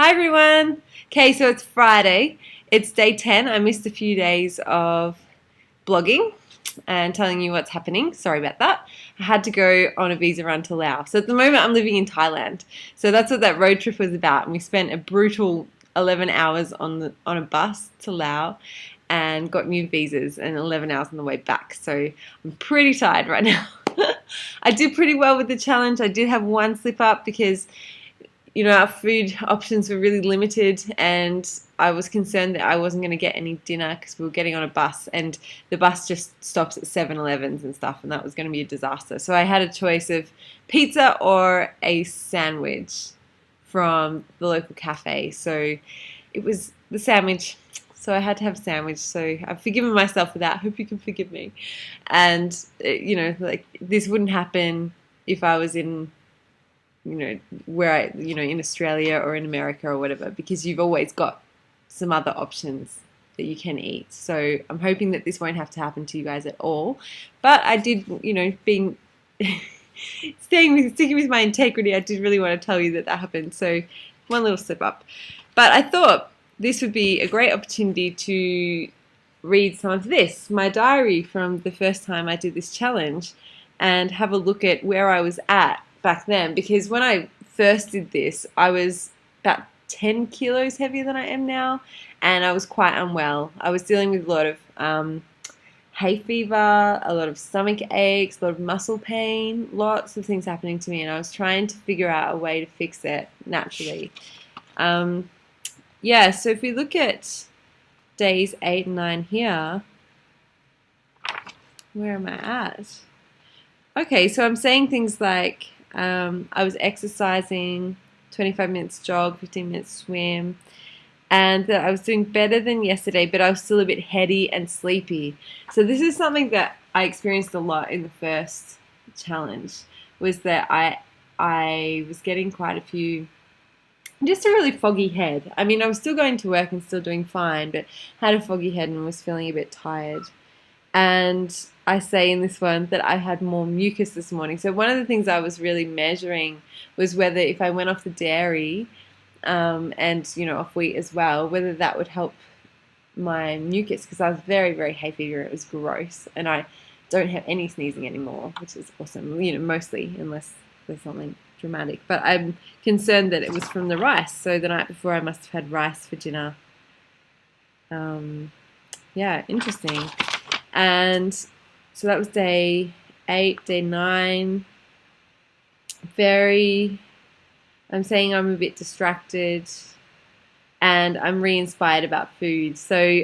Hi everyone. Okay, so it's Friday. It's day 10. I missed a few days of blogging and telling you what's happening. Sorry about that. I had to go on a visa run to Laos. So at the moment I'm living in Thailand. So that's what that road trip was about. And we spent a brutal 11 hours on a bus to Laos and got new visas and 11 hours on the way back. So I'm pretty tired right now. I did pretty well with the challenge. I did have one slip up because our food options were really limited, and I was concerned that I wasn't going to get any dinner because we were getting on a bus, and the bus just stops at 7-Elevens and stuff, and that was going to be a disaster. So I had a choice of pizza or a sandwich from the local cafe. So it was the sandwich. So I had to have a sandwich. So I've forgiven myself for that. I hope you can forgive me. And, like this wouldn't happen if I was in in Australia or in America or whatever, because you've always got some other options that you can eat. So I'm hoping that this won't have to happen to you guys at all. But I did, being sticking with my integrity, I did really want to tell you that happened. So one little slip up. But I thought this would be a great opportunity to read some of this, my diary from the first time I did this challenge, and have a look at where I was at back then, because when I first did this I was about 10 kilos heavier than I am now, and I was quite unwell. I was dealing with a lot of hay fever, a lot of stomach aches, a lot of muscle pain, lots of things happening to me, and I was trying to figure out a way to fix it naturally. So if we look at days 8 and 9 here, where am I at? Okay, so I'm saying things like I was exercising, 25 minutes jog, 15 minutes swim, and that I was doing better than yesterday, but I was still a bit heady and sleepy. So this is something that I experienced a lot in the first challenge, was that I was getting quite a few, just a really foggy head. I mean, I was still going to work and still doing fine, but had a foggy head and was feeling a bit tired. And I say in this one that I had more mucus this morning. So one of the things I was really measuring was whether, if I went off the dairy and off wheat as well, whether that would help my mucus, because I was very, very hay fever. It was gross, and I don't have any sneezing anymore, which is awesome. Mostly, unless there's something dramatic. But I'm concerned that it was from the rice. So the night before I must have had rice for dinner. Interesting. And so that was day 8, day 9. I'm saying I'm a bit distracted, and I'm re-inspired about food. So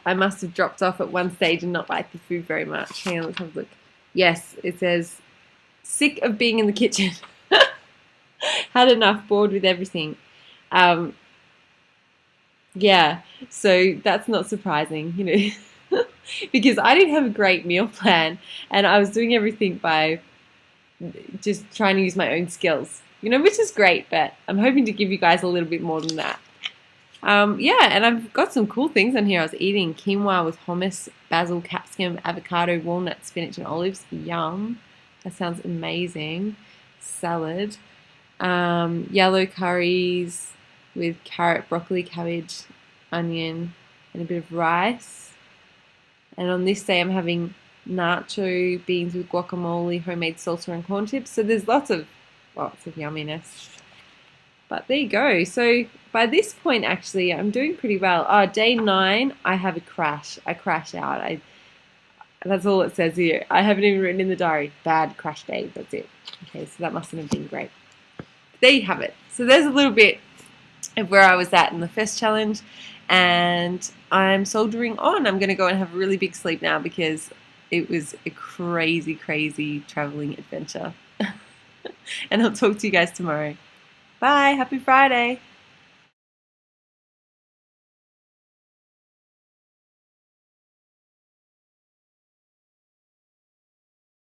I must have dropped off at one stage and not liked the food very much. Hang on, let's have a look. Yes, it says, sick of being in the kitchen. Had enough, bored with everything. So that's not surprising, because I didn't have a great meal plan, and I was doing everything by just trying to use my own skills, which is great, but I'm hoping to give you guys a little bit more than that. And I've got some cool things on here. I was eating quinoa with hummus, basil, capsicum, avocado, walnut, spinach, and olives. Yum. That sounds amazing. Salad. Yellow curries with carrot, broccoli, cabbage, onion, and a bit of rice. And on this day I'm having nacho beans with guacamole, homemade salsa, and corn chips. So there's lots of yumminess. But there you go. So by this point, actually, I'm doing pretty well. Day 9, I have a crash. I crash out. That's all it says here. I haven't even written in the diary. Bad crash day. That's it. Okay, so that mustn't have been great. There you have it. So there's a little bit of where I was at in the first challenge, and I'm soldiering on. I'm going to go and have a really big sleep now, because it was a crazy, crazy traveling adventure. And I'll talk to you guys tomorrow. Bye. Happy Friday.